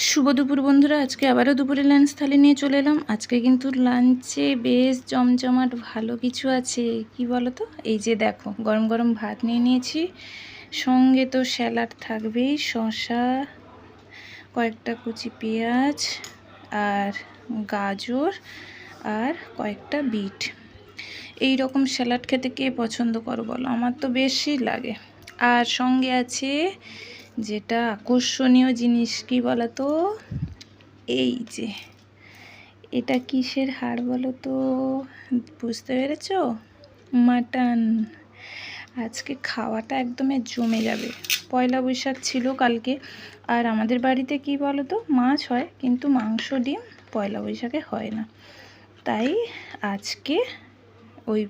শুভ দুপুর বন্ধুরা, আজকে আবারও দুপুরে লাঞ্চ থালি নিয়ে চলে এলাম। আজকে কিন্তু লাঞ্চে বেশ জমজমাট ভালো কিছু আছে। কি বলো তো, এই যে দেখো গরম গরম ভাত নিয়ে নিয়েছি, সঙ্গে তো স্যালাড থাকবেই, শসা, কয়েকটা কুচি পেঁয়াজ আর গাজর আর কয়েকটা বিট। এই রকম স্যালাড খেতে কে পছন্দ করো বলো? আমার তো বেশি লাগে। আর সঙ্গে আছে যেটা আকর্ষণীয় জিনিস, কি বলো তো, এই যে এটা কিসের হাড় বলো তো? বুঝতে পেরেছ? মাটন। আজকে খাওয়াটা একদমই জমে যাবে। পয়লা বৈশাখ ছিল কালকে, আর আমাদের বাড়িতে কি বলো তো, মাছ হয় কিন্তু মাংস ডিম পয়লা বৈশাখে হয় না। তাই আজকে ওই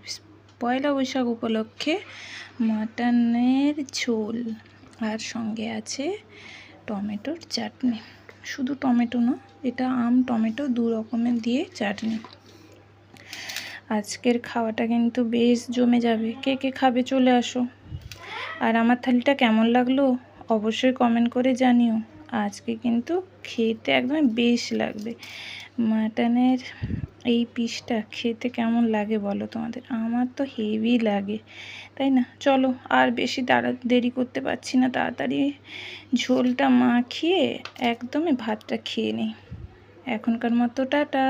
পয়লা বৈশাখ উপলক্ষে মাটনের ঝোল, আর সঙ্গে আছে টমেটোর চাটনি। শুধু টমেটো না, এটা আম টমেটো দু রকমের দিয়ে চাটনি। আজকের খাওয়াটা কিন্তু বেশ জমে যাবে। কে কে খাবে চলে আসো। আর আমার থালিটা কেমন লাগলো অবশ্যই কমেন্ট করে জানিও। আজকে কিন্তু খেতে একদম বেশ লাগবে। মাটনের এই পিসটা খেতে কেমন লাগে বলো তোমাদের? আমার তো হেভি লাগে, তাই না? চলো, আর বেশি দেরি করতে পারছি না, তাড়াতাড়ি ঝোলটা মাখিয়ে একদমই ভাতটা খেয়ে নিই। এখনকার মতো টাটা।